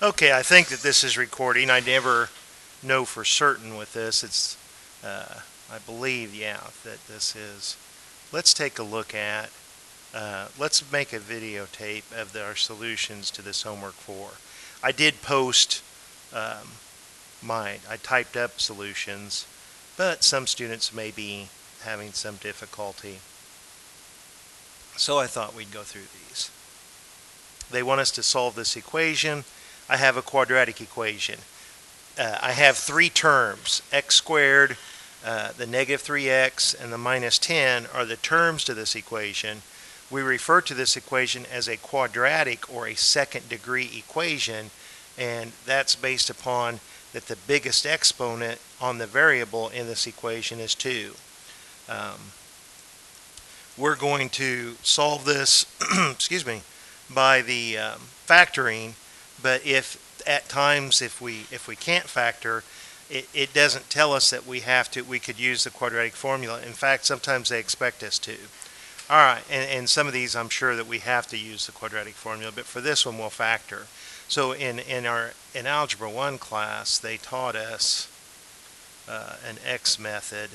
Okay, I think that this is recording. I never know for certain with this. I believe, yeah, that this is. Let's take a look at, let's make a videotape of our solutions to this homework 4. I did post I typed up solutions, but some students may be having some difficulty. So I thought we'd go through these. They want us to solve this equation. I have a quadratic equation. I have three terms, x squared, the negative 3x, and the minus 10 are the terms to this equation. We refer to this equation as a quadratic or a second degree equation, and that's based upon that the biggest exponent on the variable in this equation is 2. We're going to solve this excuse me, by the factoring, but if at times if we can't factor, it doesn't tell us that we could use the quadratic formula. In fact, sometimes they expect us to. All right, and some of these I'm sure that we have to use the quadratic formula, but for this one we'll factor. So in Algebra 1 class, they taught us an X method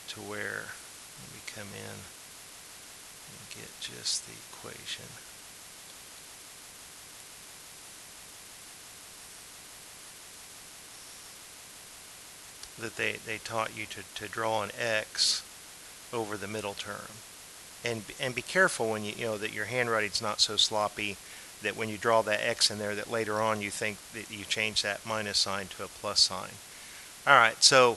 to where, let me come in and get just the equation. That they taught you to draw an X over the middle term. And be careful when you know that your handwriting's not so sloppy that when you draw that X in there that later on you think that you change that minus sign to a plus sign. Alright, so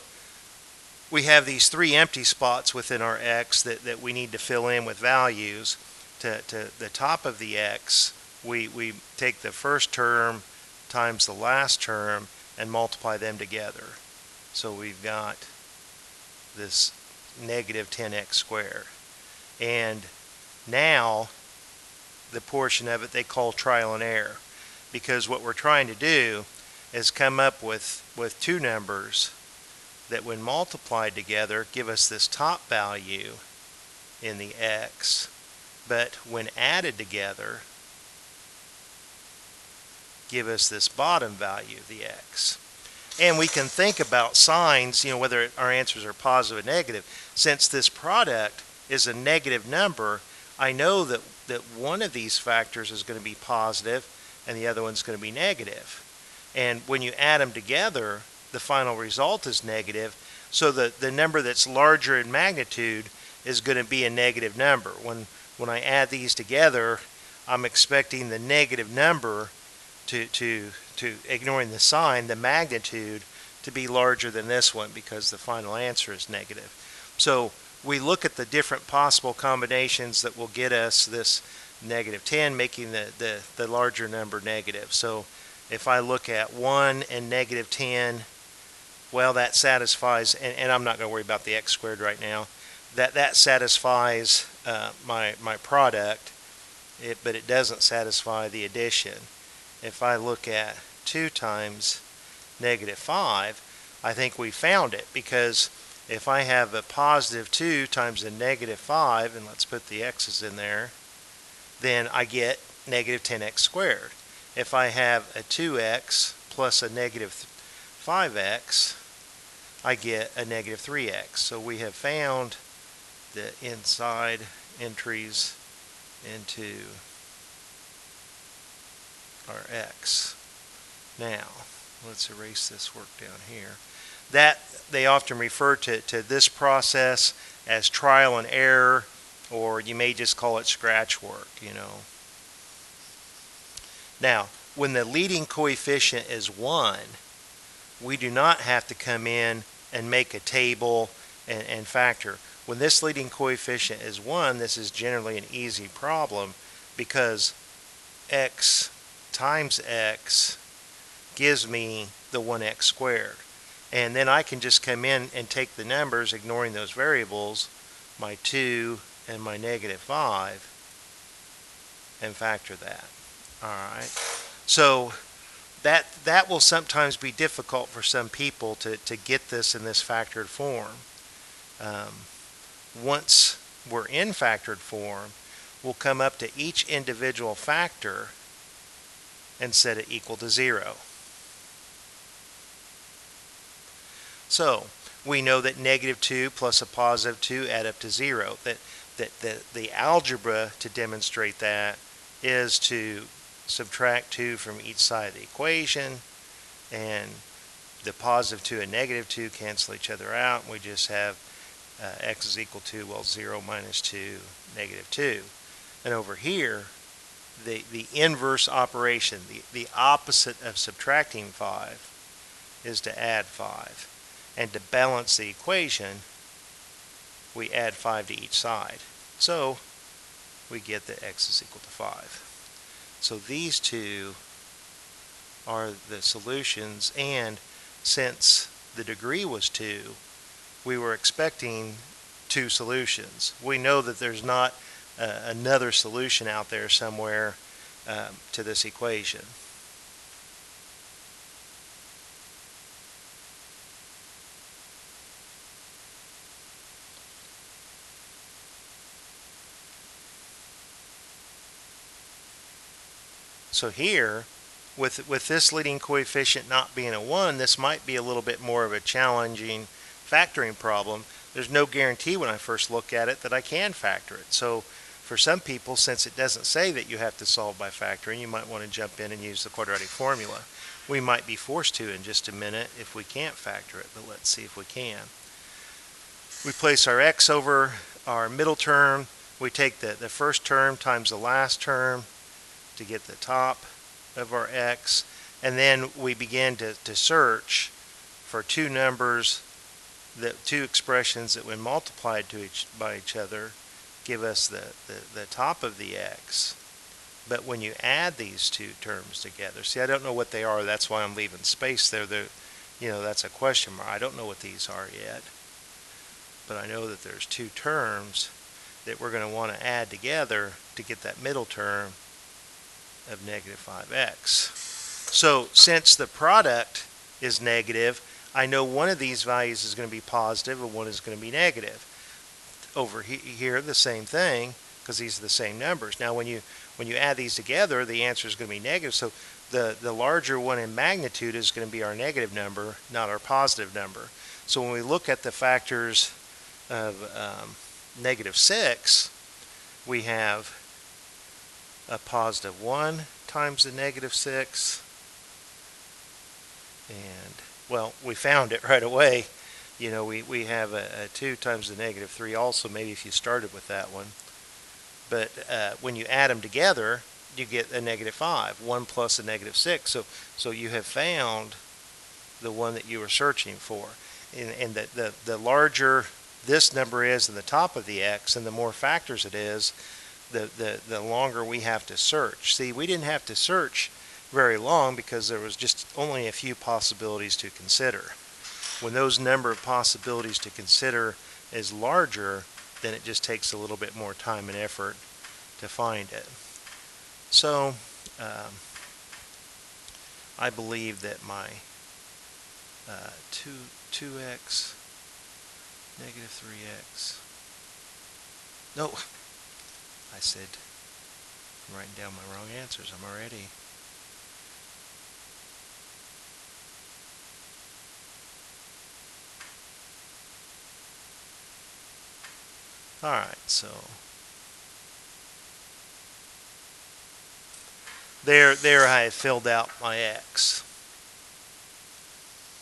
we have these three empty spots within our X that we need to fill in with values. To the top of the X, we take the first term times the last term and multiply them together. So we've got this negative 10x squared. And now the portion of it they call trial and error, because what we're trying to do is come up with two numbers that when multiplied together give us this top value in the X, but when added together give us this bottom value of the X. And we can think about signs, whether our answers are positive or negative. Since this product is a negative number, I know that one of these factors is going to be positive and the other one's going to be negative. And when you add them together, the final result is negative. So the number that's larger in magnitude is going to be a negative number. When I add these together, I'm expecting the negative number to ignoring the sign, the magnitude, to be larger than this one because the final answer is negative. So we look at the different possible combinations that will get us this negative 10, making the larger number negative. So if I look at 1 and negative 10, well, that satisfies, and I'm not going to worry about the x squared right now, that satisfies my product, but it doesn't satisfy the addition. If I look at 2 times negative 5, I think we found it, because if I have a positive 2 times a negative 5, and let's put the x's in there, then I get negative 10x squared. If I have a 2x plus a negative 5x, I get a negative 3x. So we have found the inside entries into our X. Now, let's erase this work down here. That they often refer to this process as trial and error, or you may just call it scratch work, Now, when the leading coefficient is 1, we do not have to come in and make a table and factor. When this leading coefficient is 1, this is generally an easy problem because x times x gives me the 1x squared. And then I can just come in and take the numbers, ignoring those variables, my 2 and my negative 5, and factor that. Alright, so that will sometimes be difficult for some people to get this in this factored form. Once we're in factored form, we'll come up to each individual factor and set it equal to 0. So we know that -2 plus a +2 add up to 0. The algebra to demonstrate that is to subtract 2 from each side of the equation, and the +2 and -2 cancel each other out, and we just have x is equal to, well, 0 minus 2, -2. And over here, the inverse operation, the opposite of subtracting 5, is to add 5. And to balance the equation, we add 5 to each side. So we get that x is equal to 5. So these two are the solutions, and since the degree was 2, we were expecting 2 solutions. We know that there's not another solution out there somewhere to this equation. So here, with this leading coefficient not being a 1, this might be a little bit more of a challenging factoring problem. There's no guarantee when I first look at it that I can factor it. So for some people, since it doesn't say that you have to solve by factoring, you might want to jump in and use the quadratic formula. We might be forced to in just a minute if we can't factor it, but let's see if we can. We place our x over our middle term. We take the first term times the last term to get the top of our x, and then we begin to search for two numbers, two expressions that when multiplied by each other give us the top of the x. But when you add these two terms together, see, I don't know what they are, that's why I'm leaving space there. That's a question mark. I don't know what these are yet, but I know that there's two terms that we're going to want to add together to get that middle term of -5x. So since the product is negative, I know one of these values is going to be positive and one is going to be negative. Over here, the same thing, because these are the same numbers. Now when you add these together, the answer is going to be negative. So the larger one in magnitude is going to be our negative number, not our positive number. So when we look at the factors of -6, we have a +1 times the -6, and well, we found it right away. We have a 2 times the -3 also, maybe if you started with that one. But when you add them together, you get a -5, 1 plus a -6. So you have found the one that you were searching for. And the larger this number is in the top of the x, and the more factors it is, the longer we have to search. See, we didn't have to search very long because there was just only a few possibilities to consider. When those number of possibilities to consider is larger, then it just takes a little bit more time and effort to find it. So I believe that my 2x -3x, no, I said I'm writing down my wrong answers. I'm already. Alright, so there I have filled out my x.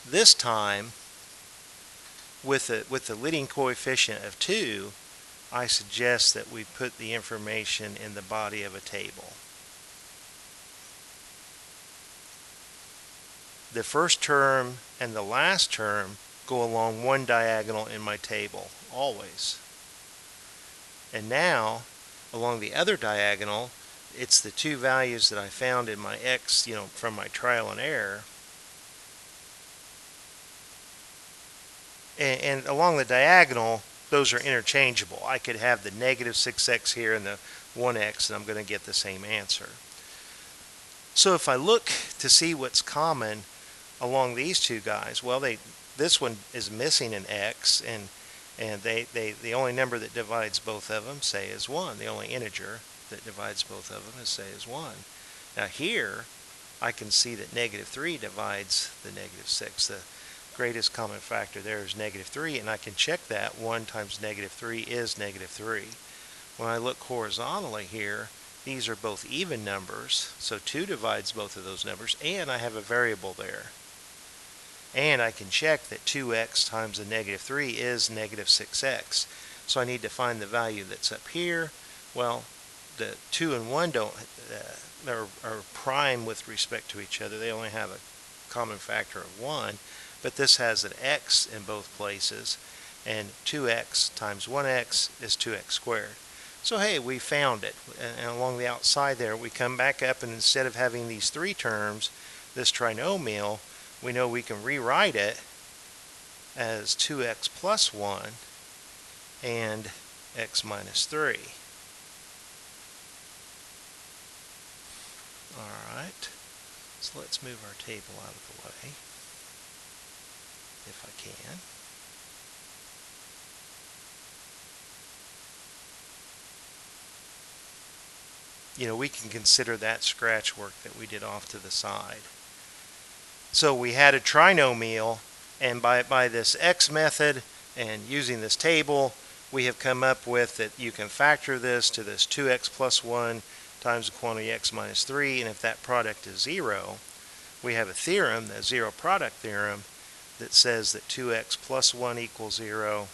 This time, with the leading coefficient of 2, I suggest that we put the information in the body of a table. The first term and the last term go along one diagonal in my table, always. And now, along the other diagonal, it's the two values that I found in my x, from my trial and error. And along the diagonal, those are interchangeable. I could have the -6x here and the 1x, and I'm going to get the same answer. So if I look to see what's common along these two guys, well, this one is missing an x, and the only number that divides both of them, say, is 1. The only integer that divides both of them is, say, is 1. Now here, I can see that negative 3 divides the negative 6. The greatest common factor there is negative 3, and I can check that. 1 times negative 3 is negative 3. When I look horizontally here, these are both even numbers, so 2 divides both of those numbers, and I have a variable there. And I can check that 2x times the negative 3 is negative 6x. So I need to find the value that's up here. Well, the 2 and 1 are prime with respect to each other. They only have a common factor of 1, but this has an x in both places, and 2x times 1x is 2x squared. So hey, we found it. And along the outside there, we come back up, and instead of having these three terms, this trinomial, we know we can rewrite it as 2x plus 1 and x minus 3. Alright, so let's move our table out of the way, if I can. You know, we can consider that scratch work that we did off to the side. So we had a trinomial, and by this x method and using this table, we have come up with that you can factor this to this 2x plus 1 times the quantity x minus 3, and if that product is 0, we have a theorem, the zero product theorem, that says that 2x plus 1 equals 0,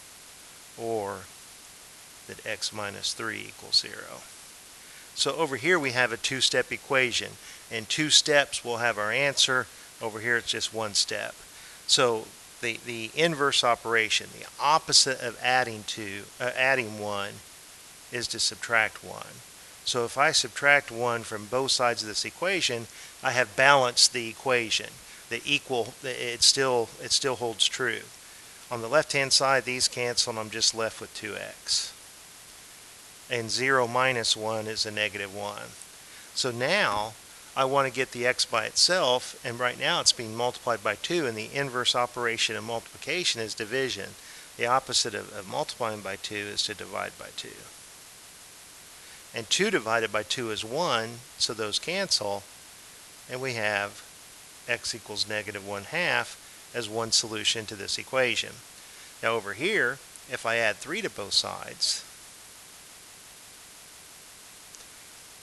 or that x minus 3 equals 0. So over here we have a two-step equation. In 2 steps we'll have our answer. Over here it's just 1 step. So the inverse operation, the opposite of adding 1, is to subtract 1. So if I subtract 1 from both sides of this equation, I have balanced the equation. It still holds true. On the left-hand side, these cancel, and I'm just left with 2x. And 0 minus 1 is a negative 1. So now I want to get the x by itself, and right now it's being multiplied by 2, and the inverse operation of multiplication is division. The opposite of multiplying by 2 is to divide by 2. And 2 divided by 2 is 1, so those cancel, and we have x equals negative 1/2 as one solution to this equation. Now over here, if I add 3 to both sides,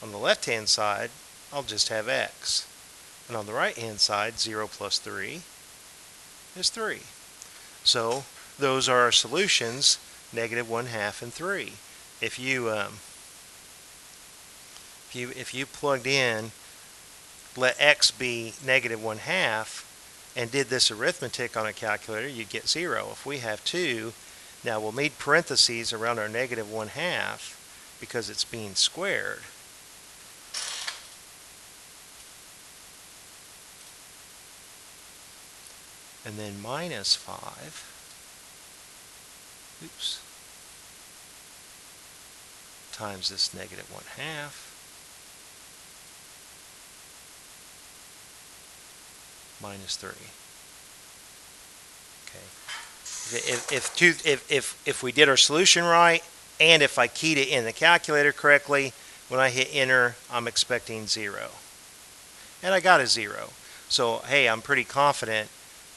on the left-hand side, I'll just have x. And on the right-hand side, 0 plus 3 is 3. So those are our solutions, negative 1/2 and 3. If you plugged in, let x be negative 1/2, and did this arithmetic on a calculator, you'd get 0. If we have 2, now we'll need parentheses around our negative 1/2 because it's being squared. And then minus 5, times this negative 1/2, minus 3. Okay. If we did our solution right, and if I keyed it in the calculator correctly, when I hit enter, I'm expecting 0. And I got a 0. So hey, I'm pretty confident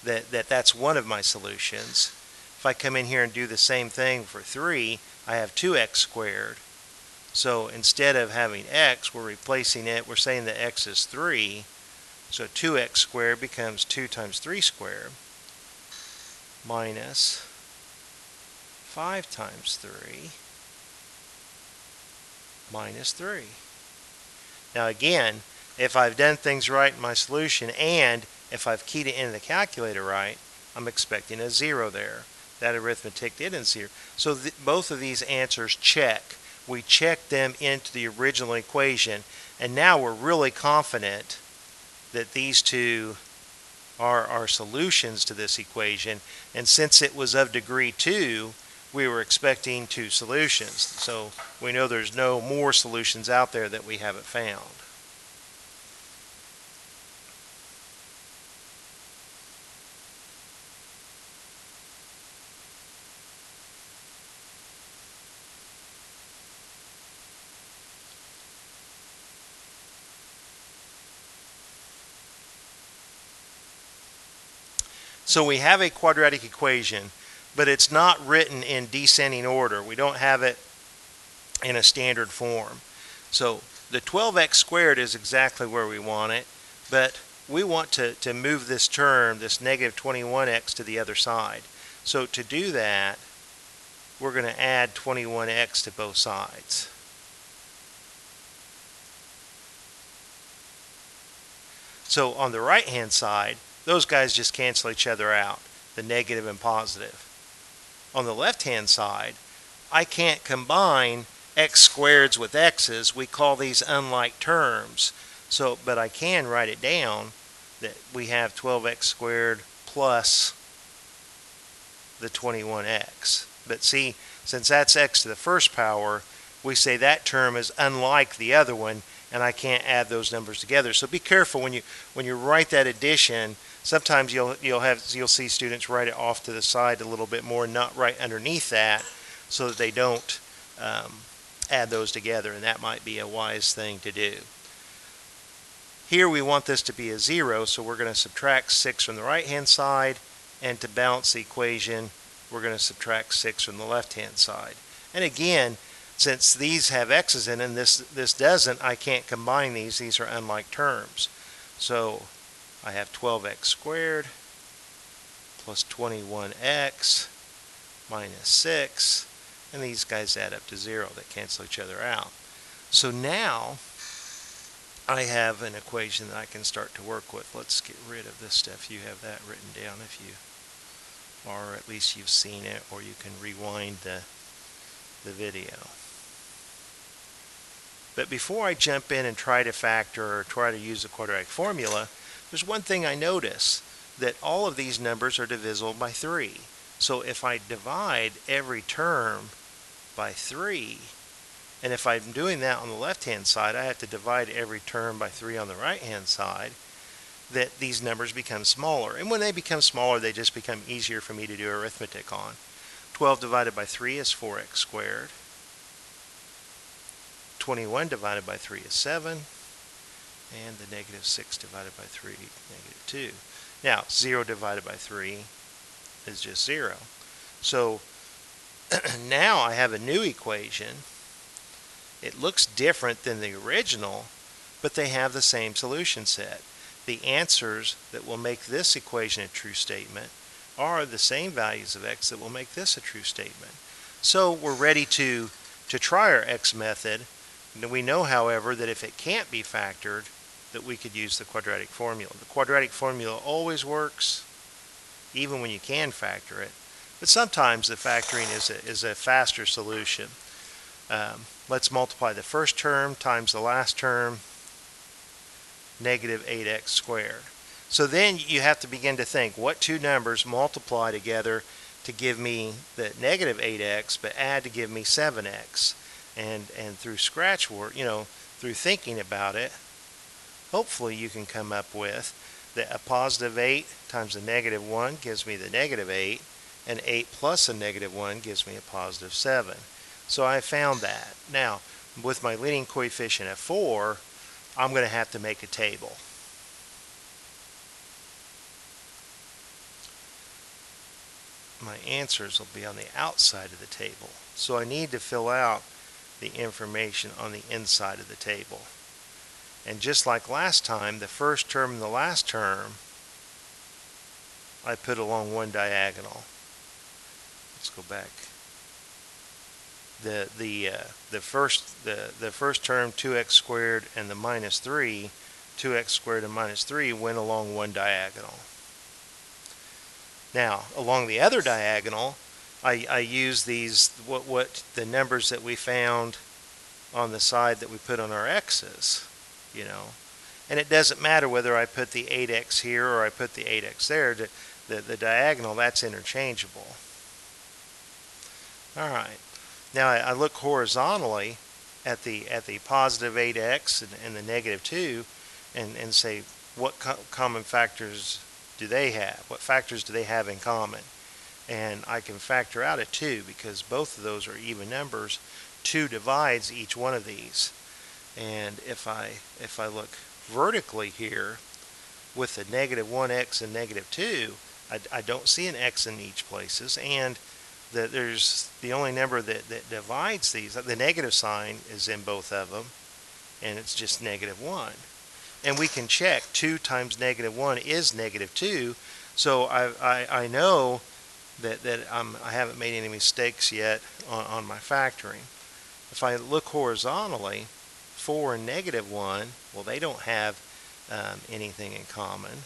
that that's one of my solutions. If I come in here and do the same thing for 3, I have 2x squared. So instead of having x, we're replacing it. We're saying that x is 3. So 2x squared becomes 2 times 3 squared minus 5 times 3 minus 3. Now again, if I've done things right in my solution, and if I've keyed it into the calculator right, I'm expecting a 0 there. That arithmetic didn't 0. So both of these answers check. We checked them into the original equation, and now we're really confident that these two are our solutions to this equation. And since it was of degree 2, we were expecting 2 solutions. So we know there's no more solutions out there that we haven't found. So we have a quadratic equation, but it's not written in descending order. We don't have it in a standard form. So the 12x squared is exactly where we want it, but we want to move this term, this negative 21x, to the other side. So to do that, we're going to add 21x to both sides. So on the right hand side, those guys just cancel each other out, the negative and positive. On the left hand side, I can't combine x squareds with x's. We call these unlike terms. So, but I can write it down that we have 12x squared plus the 21x. But see, since that's x to the first power, we say that term is unlike the other one, and I can't add those numbers together. So be careful when you write that addition. Sometimes you'll see students write it off to the side a little bit more, not right underneath that, so that they don't add those together, and that might be a wise thing to do. Here we want this to be a 0, so we're going to subtract 6 from the right hand side, and to balance the equation we're going to subtract 6 from the left hand side. And again, since these have x's in and this doesn't, I can't combine these. These are unlike terms. So I have 12x squared plus 21x minus 6, and these guys add up to 0. They cancel each other out. So now I have an equation that I can start to work with. Let's get rid of this stuff. You have that written down if you, or at least you've seen it, or you can rewind the video. But before I jump in and try to factor or try to use the quadratic formula, there's one thing I notice, that all of these numbers are divisible by 3. So if I divide every term by 3, and if I'm doing that on the left-hand side, I have to divide every term by 3 on the right-hand side, that these numbers become smaller. And when they become smaller, they just become easier for me to do arithmetic on. 12 divided by 3 is 4x squared. 21 divided by 3 is 7. And the negative 6 divided by 3, negative 2. Now, 0 divided by 3 is just 0. So now I have a new equation. It looks different than the original, but they have the same solution set. The answers that will make this equation a true statement are the same values of x that will make this a true statement. So we're ready to try our x method. We know, however, that if it can't be factored, that we could use the quadratic formula. The quadratic formula always works, even when you can factor it. But sometimes the factoring is a faster solution. Let's multiply the first term times the last term, negative 8x squared. So then you have to begin to think, what two numbers multiply together to give me the negative 8x, but add to give me 7x? And through scratch work, through thinking about it, hopefully you can come up with that a positive 8 times a negative 1 gives me the negative 8, and 8 plus a negative 1 gives me a positive 7. So I found that. Now, with my leading coefficient at 4, I'm going to have to make a table. My answers will be on the outside of the table. So I need to fill out the information on the inside of the table. And just like last time, the first term and the last term, I put along one diagonal. Let's go back. The first term, 2x squared, and the minus 3, 2x squared and minus 3 went along one diagonal. Now, along the other diagonal, I use these what the numbers that we found on the side that we put on our x's, and it doesn't matter whether I put the 8x here or I put the 8x there. The diagonal, that's interchangeable. All right. Now I look horizontally at the positive 8x and the negative 2, and say, what common factors do they have? What factors do they have in common? And I can factor out a 2 because both of those are even numbers. 2 divides each one of these. And if I look vertically here with the negative 1x and negative 2, I don't see an x in each places, and that there's the only number that divides these. The negative sign is in both of them, and it's just -1. And we can check 2 times -1 is -2, so I know that I haven't made any mistakes yet on my factoring. If I look horizontally, 4 and -1, well, they don't have anything in common.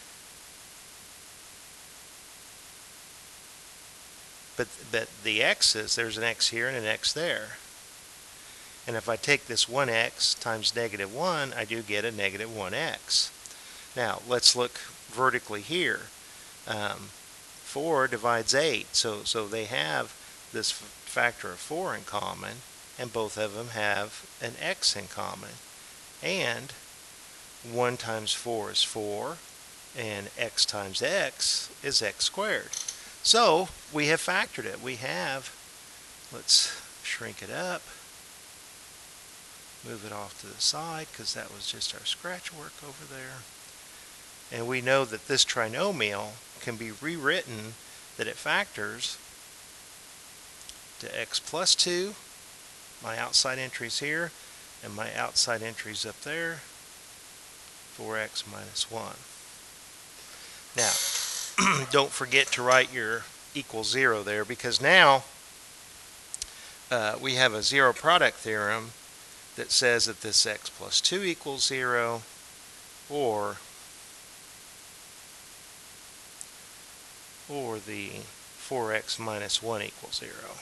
But the x's, there's an x here and an x there. And if I take this 1x times -1, I do get a -1x. Now, let's look vertically here. 4 divides 8, so they have this factor of 4 in common, and both of them have an x in common. And 1 times 4 is 4, and x times x is x squared. So we have factored it. We have, let's shrink it up, move it off to the side because that was just our scratch work over there. And we know that this trinomial can be rewritten that it factors to x plus 2, my outside entries here, and my outside entries up there, 4x minus 1. Now, don't forget to write your equals 0 there, because now we have a zero product theorem that says that this x plus 2 equals 0, or the 4x minus 1 equals 0.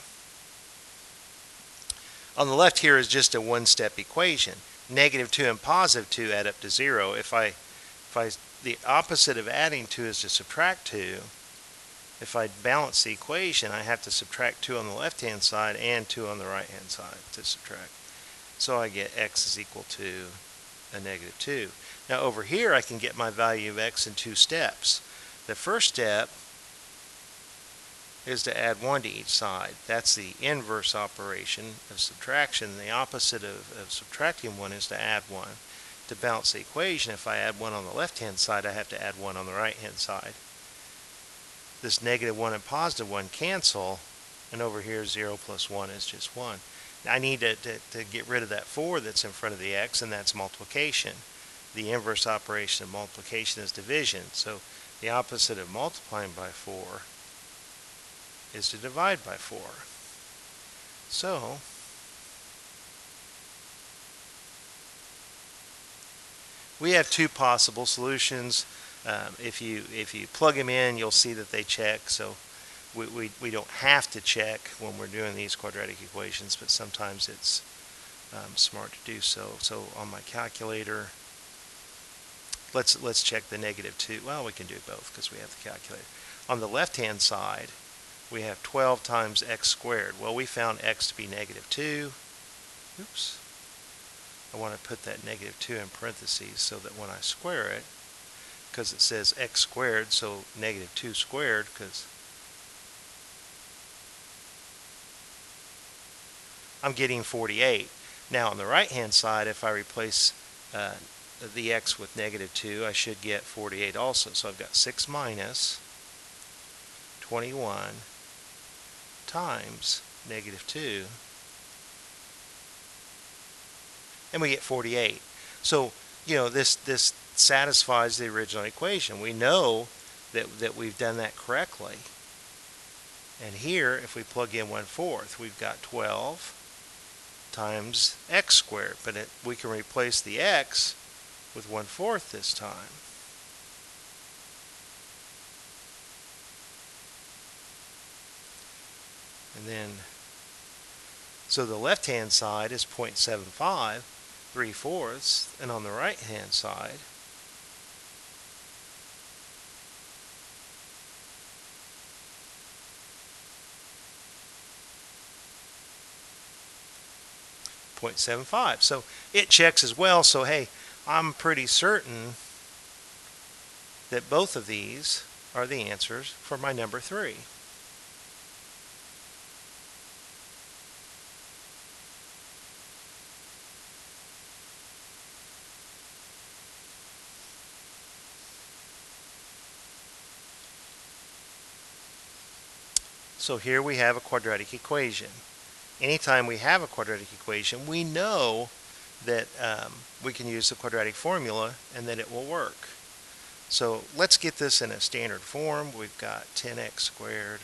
On the left here is just a one-step equation. -2 and +2 add up to 0. The opposite of adding 2 is to subtract 2. If I balance the equation, I have to subtract 2 on the left-hand side and 2 on the right-hand side to subtract. So I get x is equal to a -2. Now over here I can get my value of x in 2 steps. The first step is to add 1 to each side. That's the inverse operation of subtraction. The opposite of subtracting 1 is to add 1. To balance the equation, if I add 1 on the left-hand side, I have to add 1 on the right-hand side. This -1 and +1 cancel, and over here 0 plus 1 is just 1. Now I need to get rid of that 4 that's in front of the x, and that's multiplication. The inverse operation of multiplication is division. So the opposite of multiplying by 4 is to divide by 4. So we have 2 possible solutions. If you plug them in, you'll see that they check. So we don't have to check when we're doing these quadratic equations, but sometimes it's smart to do so. So on my calculator, let's check the -2. Well, we can do both because we have the calculator. On the left-hand side, we have 12 times x squared. Well, we found x to be -2. Oops. I want to put that -2 in parentheses so that when I square it, because it says x squared, so -2 squared, because I'm getting 48. Now on the right hand side, if I replace the x with -2, I should get 48 also. So I've got 6 minus 21 times -2, and we get 48. So, this satisfies the original equation. We know that we've done that correctly. And here, if we plug in 1/4, we've got 12 times x squared. But we can replace the x with 1/4 this time. And then, so the left-hand side is 0.75, 3/4, and on the right-hand side, .75. So it checks as well. So hey, I'm pretty certain that both of these are the answers for my number 3. So here we have a quadratic equation. Anytime we have a quadratic equation, we know that we can use the quadratic formula and that it will work. So let's get this in a standard form. We've got 10x squared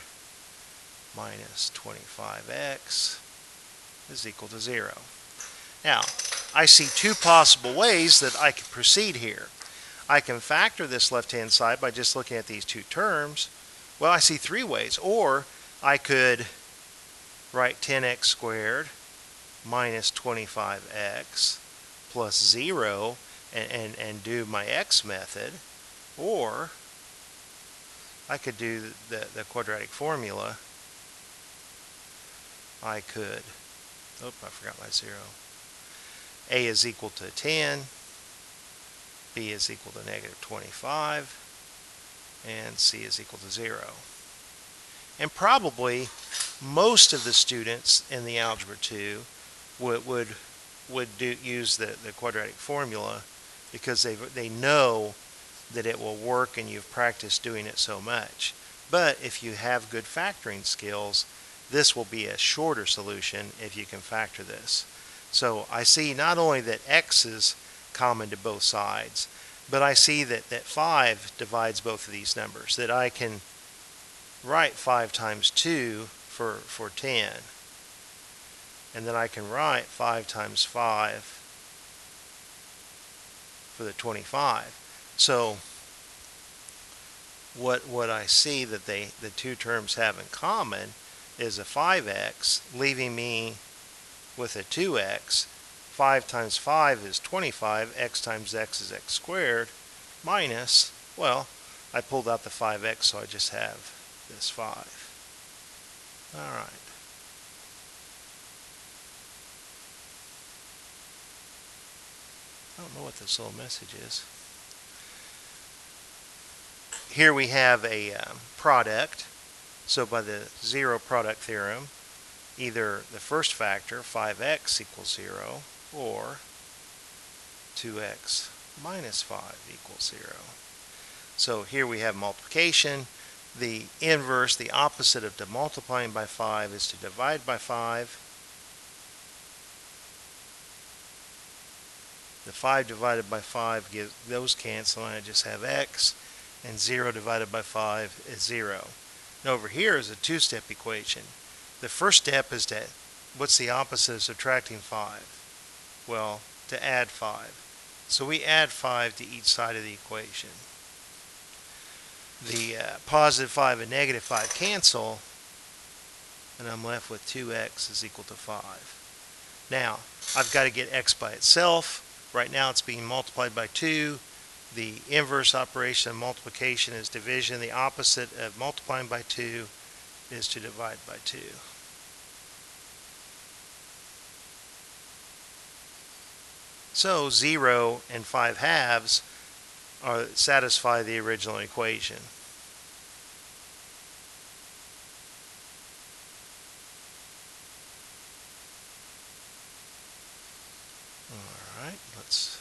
minus 25x is equal to 0. Now, I see two possible ways that I can proceed here. I can factor this left-hand side by just looking at these two terms. Well, I see three ways. Or I could write 10x squared minus 25x plus 0 and do my x method. Or I could do the quadratic formula. I could, I forgot my 0. A is equal to 10, B is equal to negative 25, and C is equal to 0. And probably most of the students in the Algebra 2 would use the quadratic formula because they know that it will work and you've practiced doing it so much. But if you have good factoring skills, this will be a shorter solution if you can factor this. So I see not only that x is common to both sides, but I see that 5 divides both of these numbers, that I can write 5 times 2 for 10. And then I can write 5 times 5 for the 25. So what I see that the two terms have in common is a 5x, leaving me with a 2x. 5 times 5 is 25, x times x is x squared, minus, well, I pulled out the 5x, so I just have this 5. All right. I don't know what this little message is. Here we have a product. So by the zero product theorem, either the first factor, 5x equals 0, or 2x minus 5 equals 0. So here we have multiplication. The inverse, the opposite of multiplying by 5 is to divide by 5. The 5 divided by 5 gives those cancel, and I just have x, and 0 divided by 5 is 0. And over here is a two-step equation. The first step is to, what's the opposite of subtracting 5? Well, to add 5. So we add 5 to each side of the equation. The positive 5 and negative 5 cancel, and I'm left with 2x is equal to 5. Now, I've got to get x by itself. Right now it's being multiplied by 2. The inverse operation of multiplication is division. The opposite of multiplying by 2 is to divide by 2. So 0 and 5 halves satisfy the original equation. All right, let's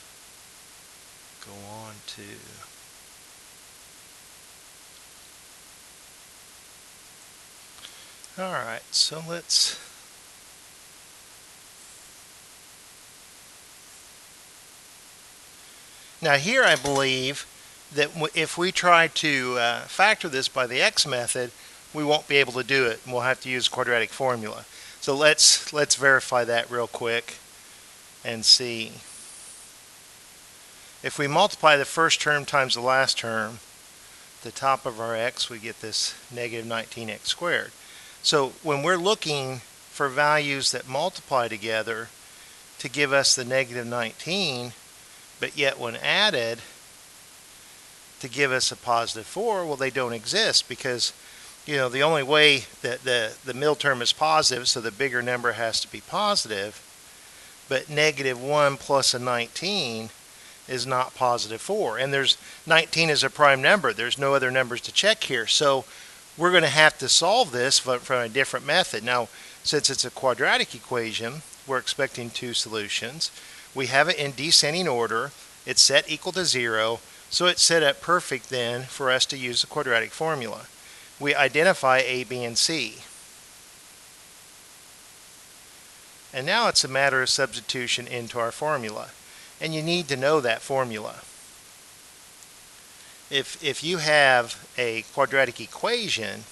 go on to alright, so let's now here I believe that if we try to factor this by the x method, we won't be able to do it, and we'll have to use quadratic formula. So let's verify that real quick and see. If we multiply the first term times the last term, the top of our x, we get this negative 19x squared. So when we're looking for values that multiply together to give us the negative 19, but yet when added to give us a positive 4, well, they don't exist because, you know, the only way that the middle term is positive, so the bigger number has to be positive, but negative 1 plus a 19 is not positive 4. And there's 19 is a prime number. There's no other numbers to check here. So we're going to have to solve this from a different method. Now, since it's a quadratic equation, we're expecting two solutions. We have it in descending order. It's set equal to 0. So it's set up perfect then for us to use the quadratic formula. We identify A, B, and C. And now it's a matter of substitution into our formula. And you need to know that formula. If you have a quadratic equation,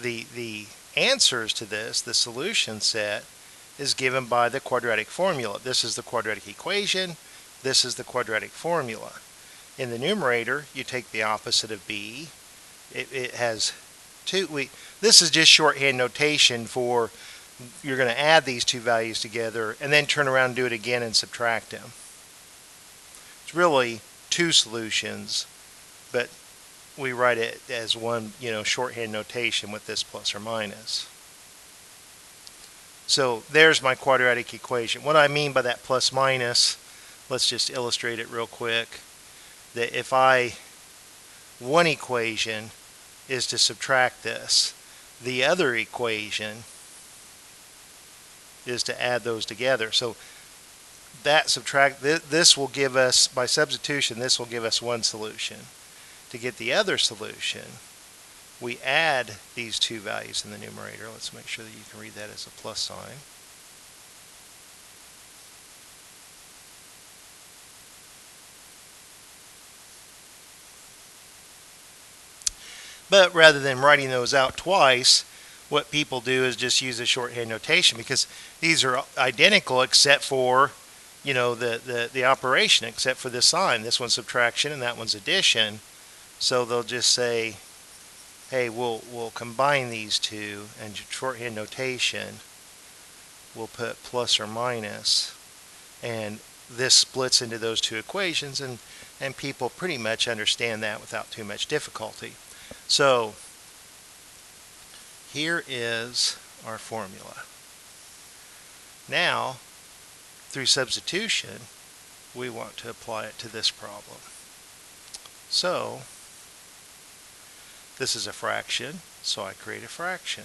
the answers to this, the solution set, is given by the quadratic formula. This is the quadratic equation. This is the quadratic formula. In the numerator, you take the opposite of b. It has two. This is just shorthand notation for you're going to add these two values together and then turn around and do it again and subtract them. It's really two solutions, but we write it as one, shorthand notation with this plus or minus. So there's my quadratic equation. What I mean by that plus minus, let's just illustrate it real quick. That if one equation is to subtract this, the other equation is to add those together. So that this will give us, by substitution, this will give us one solution. To get the other solution, we add these two values in the numerator. Let's make sure that you can read that as a plus sign. But rather than writing those out twice, what people do is just use a shorthand notation, because these are identical except for, the operation, except for the sign. This one's subtraction and that one's addition. So they'll just say, hey, we'll combine these two, and shorthand notation, we'll put plus or minus, and this splits into those two equations, and people pretty much understand that without too much difficulty. So here is our formula. Now, through substitution, we want to apply it to this problem. So this is a fraction, so I create a fraction.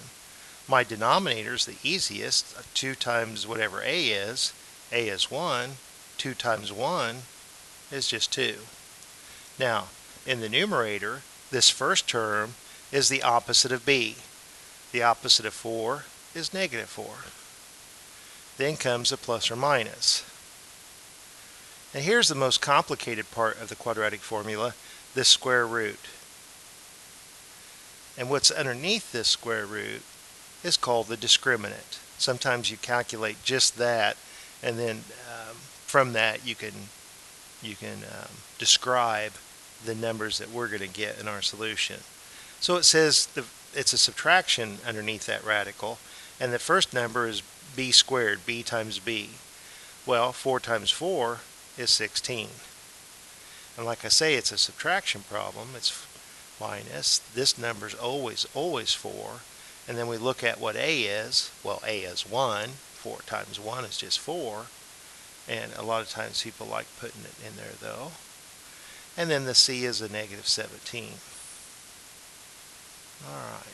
My denominator is the easiest. 2 times whatever a is 1. 2 times 1 is just 2. Now, in the numerator, this first term is the opposite of b. The opposite of 4 is negative 4. Then comes a plus or minus. And here's the most complicated part of the quadratic formula, the square root. And what's underneath this square root is called the discriminant. Sometimes you calculate just that, and then from that you can describe the numbers that we're going to get in our solution. So it says it's a subtraction underneath that radical, and the first number is b squared, b times b. Well, 4 times 4 is 16. And like I say, it's a subtraction problem. It's minus. This number is always 4. And then we look at what a is. Well, a is 1. 4 times 1 is just 4. And a lot of times people like putting it in there, though. And then the c is a negative 17. All right.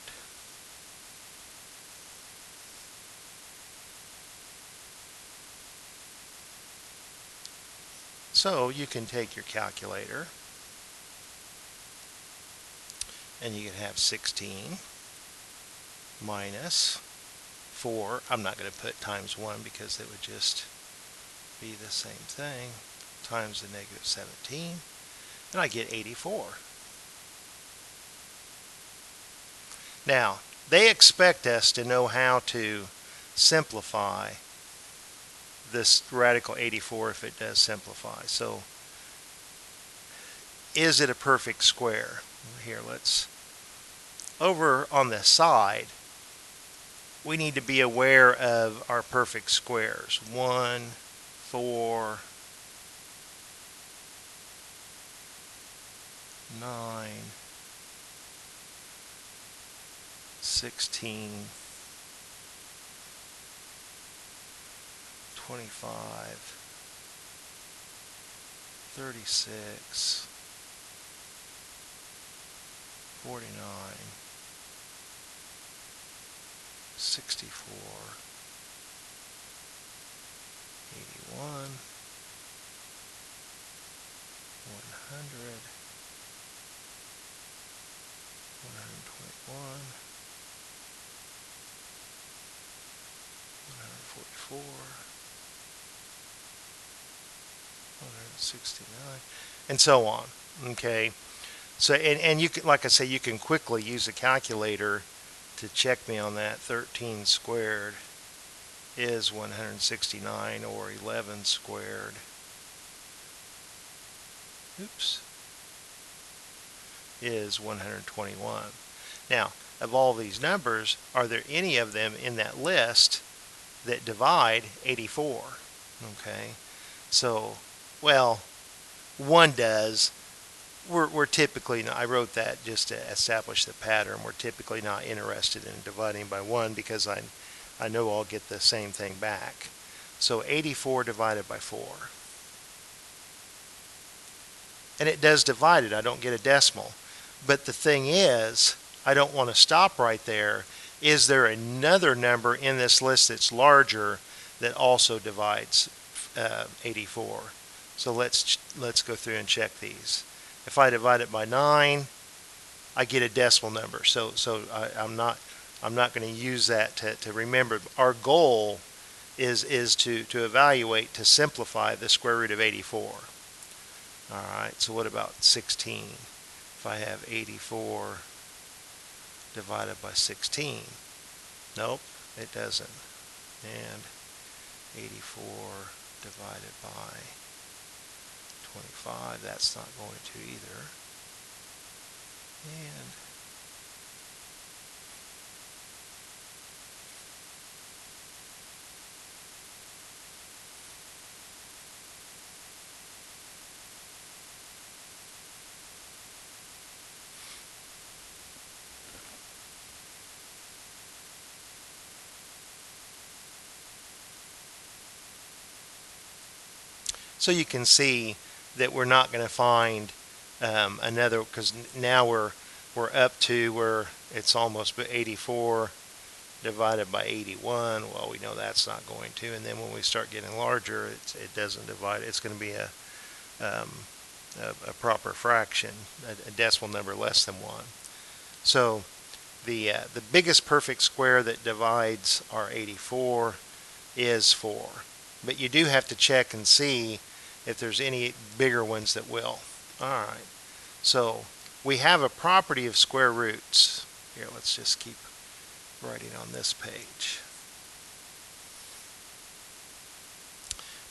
So you can take your calculator, and you can have 16 minus 4. I'm not going to put times 1 because it would just be the same thing, times the negative 17, and I get 84. Now, they expect us to know how to simplify this radical 84 if it does simplify. So, is it a perfect square? Here, over on the side, we need to be aware of our perfect squares. 1, 4, 9, 16, 25, 36, 49, 64, 81, 100, 101, 121, 144, 169, and so on. Okay, so and you can, like I say, you can quickly use a calculator to check me on that. 13 squared is 169, or 11 squared, oops, is 121. Now, of all these numbers, are there any of them in that list that divide 84? Okay, so, well, one does. We're typically not, I wrote that just to establish the pattern. We're typically not interested in dividing by 1 because I know I'll get the same thing back. So 84 divided by 4. And it does divide it. I don't get a decimal. But the thing is, I don't want to stop right there. Is there another number in this list that's larger that also divides 84? So let's go through and check these. If I divide it by 9, I get a decimal number. So I'm not going to use that to remember. Our goal is to evaluate, to simplify the square root of 84. All right, so what about 16? If I have 84 divided by 16, nope, it doesn't. And 84 divided by 25, that's not going to either. And so you can see that we're not going to find another, because now we're up to where it's almost 84 divided by 81. Well, we know that's not going to. And then when we start getting larger, it doesn't divide. It's going to be a proper fraction, a decimal number less than 1. So the biggest perfect square that divides our 84 is 4. But you do have to check and see if there's any bigger ones that will. All right. So we have a property of square roots. Here, let's just keep writing on this page.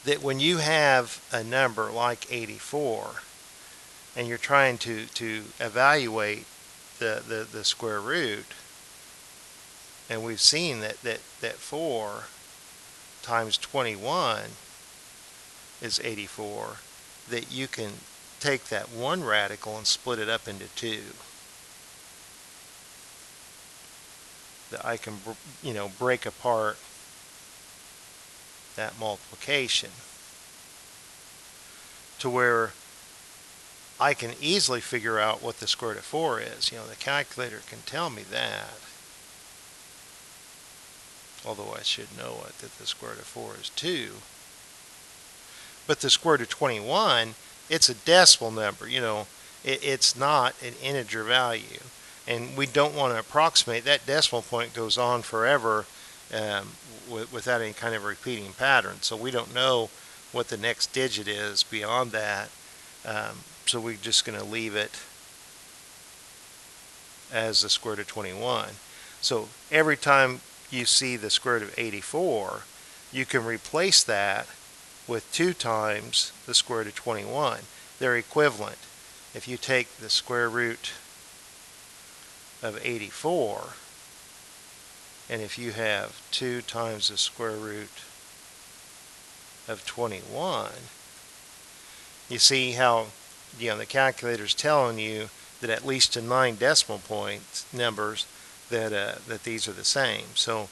That when you have a number like 84 and you're trying to evaluate the square root, and we've seen that 4 times 21 is 84, that you can take that one radical and split it up into 2. That I can, break apart that multiplication to where I can easily figure out what the square root of 4 is. The calculator can tell me that. Although I should know it, that the square root of 4 is 2. But the square root of 21, it's a decimal number. It's not an integer value. And we don't want to approximate. That decimal point goes on forever without any kind of repeating pattern. So we don't know what the next digit is beyond that. So we're just going to leave it as the square root of 21. So every time you see the square root of 84, you can replace that with 2 times the square root of 21. They're equivalent. If you take the square root of 84, and if you have 2 times the square root of 21, you see how the calculator's telling you that at least to 9 decimal point numbers that these are the same. So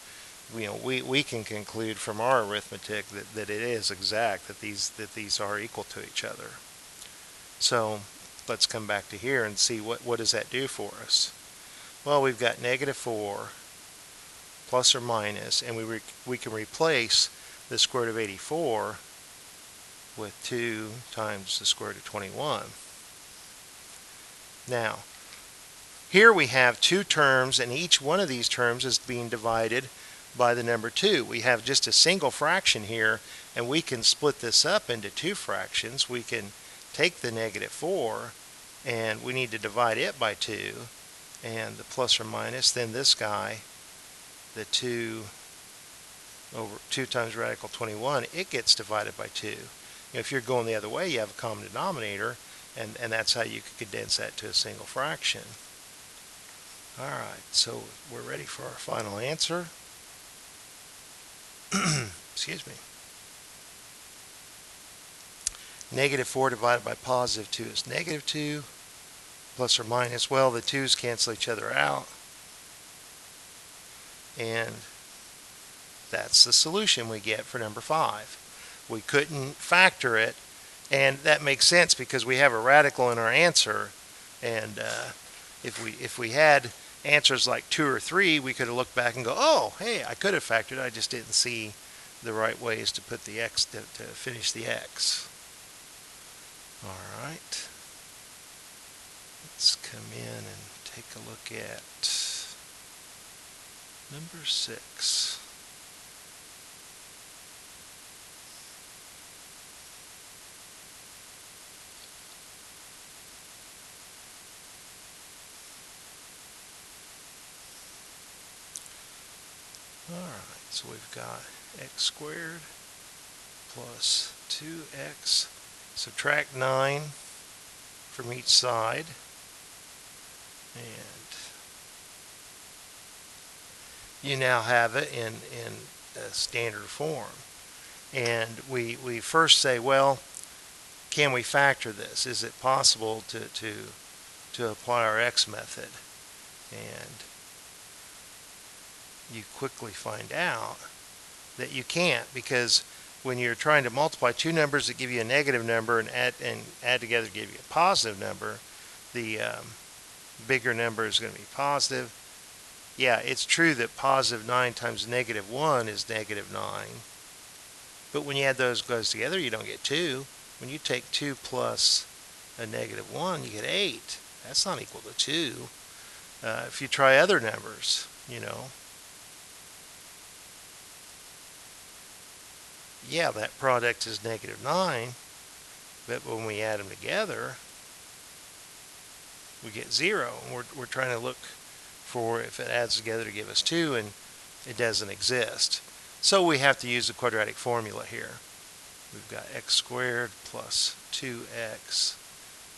we can conclude from our arithmetic that it is exact, that these are equal to each other. So let's come back to here and see what does that do for us. Well, we've got -4 plus or minus, and we can replace the square root of 84 with 2 times the square root of 21. Now, Here we have two terms, and each one of these terms is being divided by the number 2. We have just a single fraction here, and we can split this up into two fractions. We can take the -4, and we need to divide it by 2, and the plus or minus, then this guy, the 2 over 2 times radical 21, it gets divided by 2. If you're going the other way, you have a common denominator, and that's how you could condense that to a single fraction. All right, so we're ready for our final answer. Excuse me. -4 divided by +2 is -2. Plus or minus, well, the 2's cancel each other out. And that's the solution we get for number 5. We couldn't factor it, and that makes sense because we have a radical in our answer. And if we had answers like 2 or 3, we could have looked back and go, oh, hey, I could have factored. I just didn't see the right ways to put the x to finish the x. All right. Let's come in and take a look at number 6. Alright, so we've got x squared plus 2x, subtract 9 from each side, and you now have it in a standard form. And we first say, well, can we factor this? Is it possible to apply our x method? And you quickly find out that you can't, because when you're trying to multiply two numbers that give you a negative number and add together to give you a positive number, the bigger number is going to be positive. Yeah, it's true that +9 times -1 is -9. But when you add those guys together, you don't get 2. When you take 2 plus a -1, you get 8. That's not equal to 2. If you try other numbers, yeah, that product is -9, but when we add them together, we get 0. And we're trying to look for if it adds together to give us 2, and it doesn't exist. So we have to use the quadratic formula here. We've got x squared plus 2x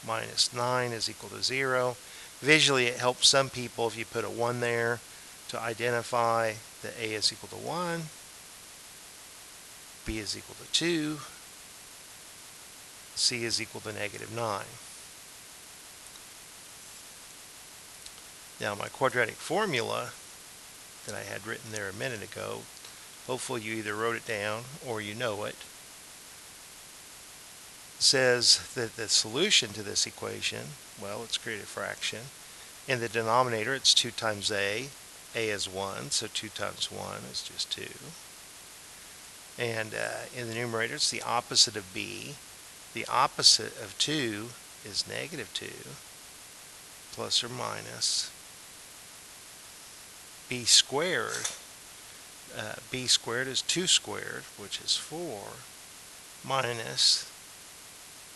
minus 9 is equal to 0. Visually, it helps some people if you put a 1 there to identify that a is equal to 1, b is equal to 2, c is equal to -9. Now my quadratic formula that I had written there a minute ago, hopefully you either wrote it down or you know it, says that the solution to this equation, well, let's create a fraction. In the denominator, it's 2 times a is 1, so 2 times 1 is just 2. And in the numerator, it's the opposite of b. The opposite of 2 is -2, plus or minus b squared. B squared is 2 squared, which is 4, minus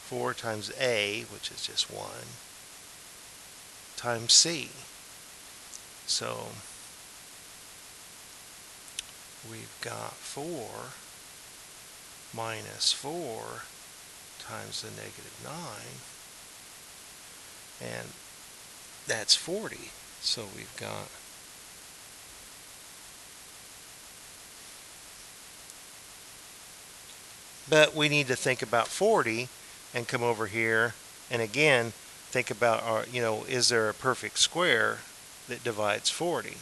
4 times a, which is just 1, times c. So we've got 4 minus 4 times the -9, and that's 40. So we've got but we need to think about 40 and come over here and again think about our, is there a perfect square that divides 40?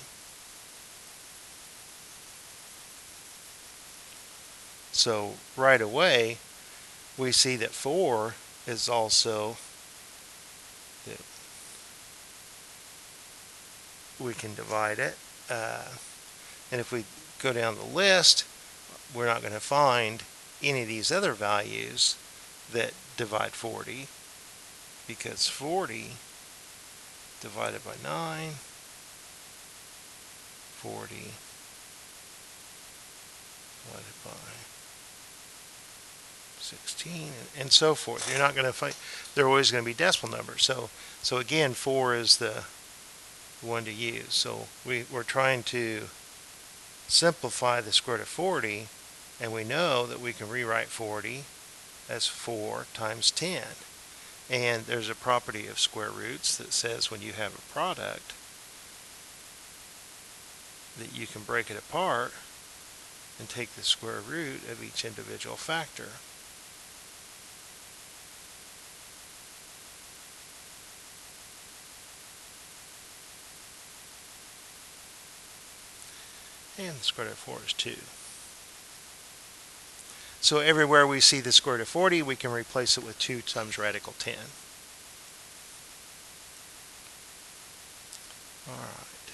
So right away we see that 4 is also, that we can divide it, and if we go down the list, we're not going to find any of these other values that divide 40, because 40 divided by 9, 40 divided by 16, and so forth. You're not going to find, they're always going to be decimal numbers. So again, 4 is the one to use. So we're trying to simplify the square root of 40, and we know that we can rewrite 40 as 4 times 10. And there's a property of square roots that says when you have a product that you can break it apart and take the square root of each individual factor. And the square root of 4 is 2. So everywhere we see the square root of 40, we can replace it with 2 times radical 10. Alright.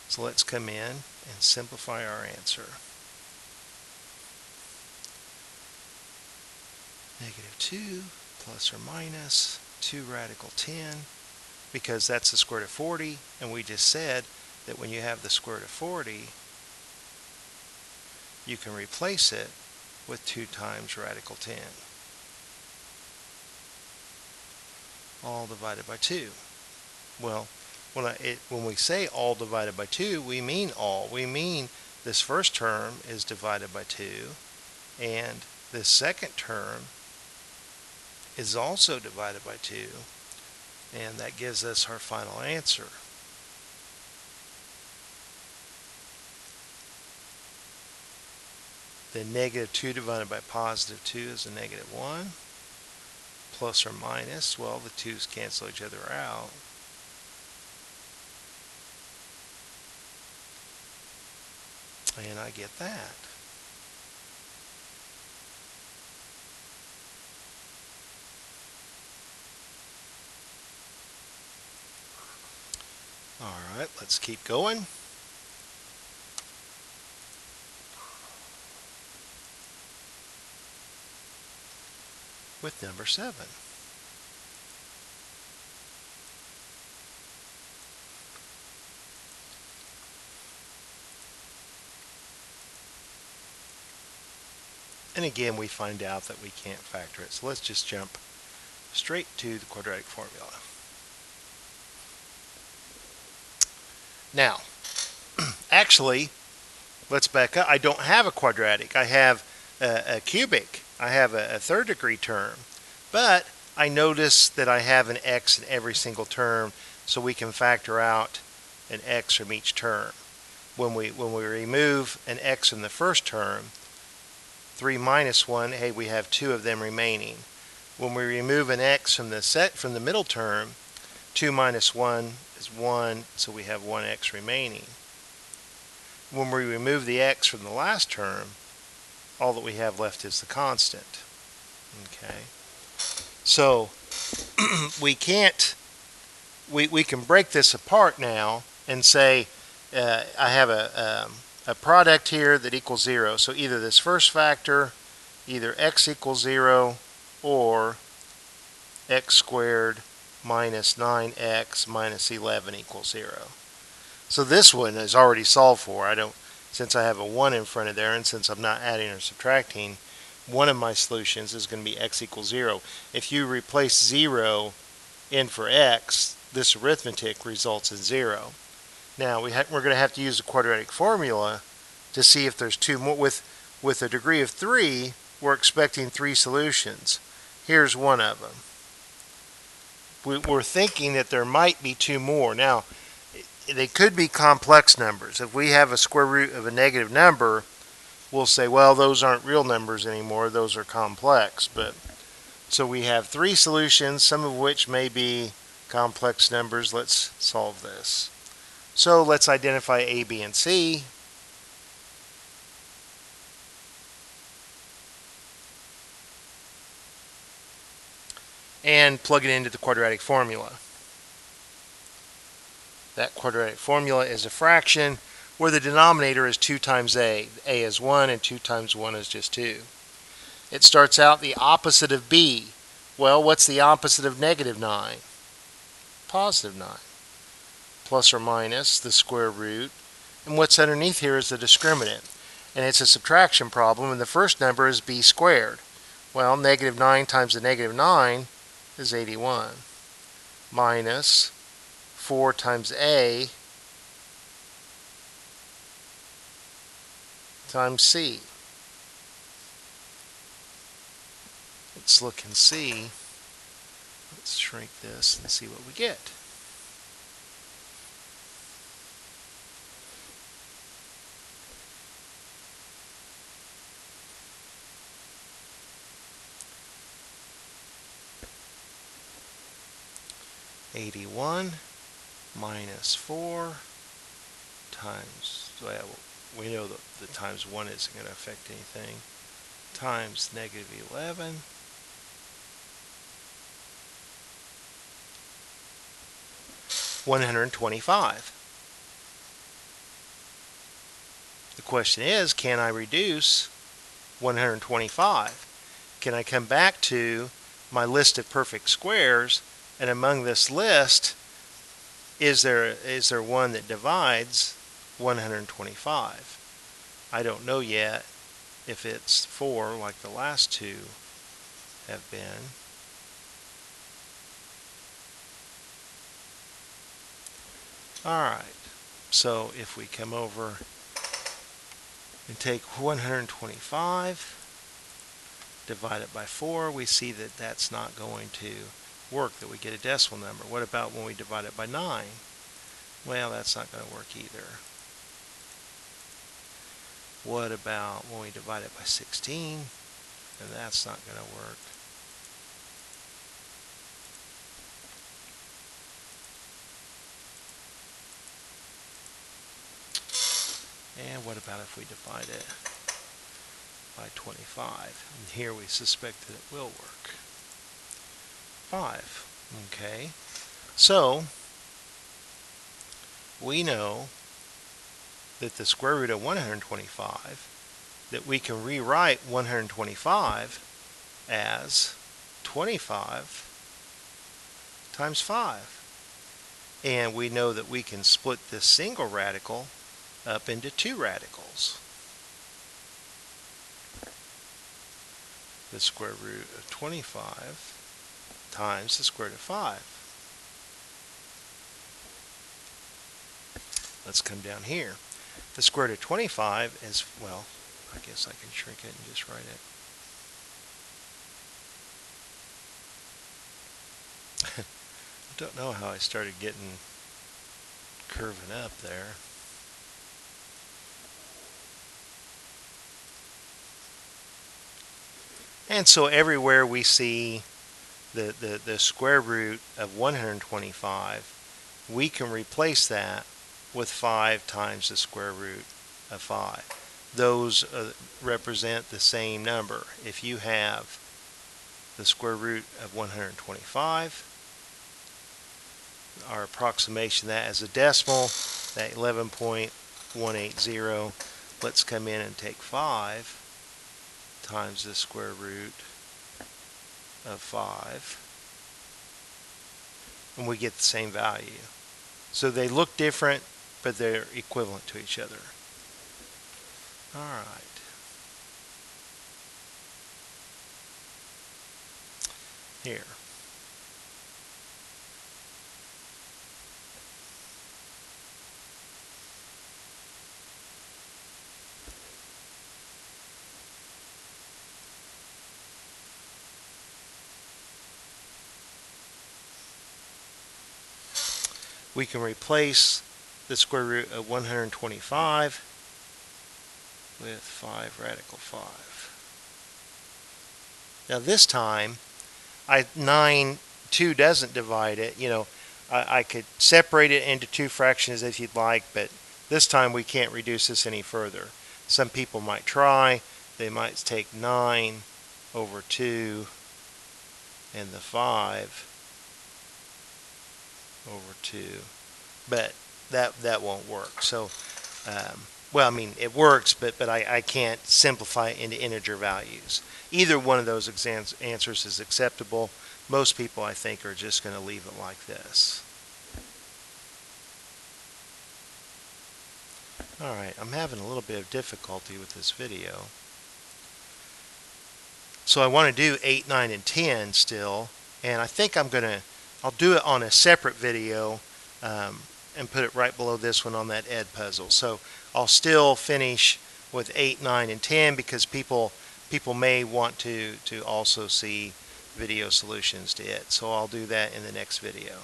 So let's come in and simplify our answer. -2 plus or minus 2 radical 10, because that's the square root of 40, and we just said that when you have the square root of 40, you can replace it with 2 times radical 10. All divided by 2. Well, when we say all divided by 2, we mean all. We mean this first term is divided by 2, and this second term is also divided by 2, and that gives us our final answer. The -2 divided by +2 is a -1. Plus or minus, well, the 2's cancel each other out. And I get that. Alright, let's keep going. With number 7. And again, we find out that we can't factor it. So let's just jump straight to the quadratic formula. Now, actually, let's back up. I don't have a quadratic. I have a cubic. I have a third degree term. But I notice that I have an x in every single term, so we can factor out an x from each term. When we remove an x in the first term, 3 minus 1, hey, we have 2 of them remaining. When we remove an x from the middle term, 2 minus 1 is 1, so we have 1x remaining. When we remove the x from the last term, all that we have left is the constant. Okay, so we can break this apart now and say I have a product here that equals 0. So either this first factor, either x equals 0, or x squared minus 9x minus 11 equals 0. So this one is already solved for. Since I have a 1 in front of there, and since I'm not adding or subtracting, one of my solutions is going to be x equals 0. If you replace 0 in for x, this arithmetic results in 0. Now we're going to have to use the quadratic formula to see if there's 2 more. With a degree of 3, we're expecting 3 solutions. Here's one of them. We're thinking that there might be 2 more. Now, they could be complex numbers. If we have a square root of a negative number, we'll say, well, those aren't real numbers anymore. Those are complex. So we have 3 solutions, some of which may be complex numbers. Let's solve this. So let's identify A, B, and C. And plug it into the quadratic formula. That quadratic formula is a fraction where the denominator is 2 times A. A is 1, and 2 times 1 is just 2. It starts out the opposite of B. Well, what's the opposite of -9? positive 9. Plus or minus the square root. And what's underneath here is the discriminant. And it's a subtraction problem, and the first number is b squared. Well, negative 9 times the negative 9 is 81. Minus 4 times a times c. Let's look and see. Let's shrink this and see what we get. (81) minus 4 times, well, we know that the times 1 isn't going to affect anything, times negative 11 125. The question is, can I reduce 125? Can I come back to my list of perfect squares, and among this list, is there one that divides 125? I don't know yet if it's 4 like the last two have been. Alright, so if we come over and take 125, divide it by 4, we see that that's not going to work, that we get a decimal number. What about when we divide it by 9? Well, that's not going to work either. What about when we divide it by 16? And that's not going to work. And what about if we divide it by 25? And here we suspect that it will work. 5. Okay. So, we know that the square root of 125, that we can rewrite 125 as 25 times 5. And we know that we can split this single radical up into two radicals. The square root of 25 times the square root of 5. Let's come down here. The square root of 25 is, well, I guess I can shrink it and just write it. I don't know how I started getting curving up there. And so everywhere we see the square root of 125, we can replace that with 5 times the square root of 5. Those represent the same number. If you have the square root of 125, our approximation of that as a decimal, that 11.180, let's come in and take 5 times the square root of 5, and we get the same value. So they look different, but they're equivalent to each other. Alright. Here. We can replace the square root of 125 with 5 radical 5. Now this time, 2 doesn't divide it. You know, I could separate it into two fractions if you'd like, but this time we can't reduce this any further. Some people might try. They might take 9 over 2 and the 5 over 2, but that won't work. So well, I mean, it works, but I can't simplify it into integer values. Either one of those answers is acceptable. Most people, I think, are just going to leave it like this. Alright, I'm having a little bit of difficulty with this video. So I want to do 8, 9, and 10 still, and I think I'll do it on a separate video and put it right below this one on that Ed puzzle. So I'll still finish with 8, 9, and 10 because people may want to also see video solutions to it. So I'll do that in the next video.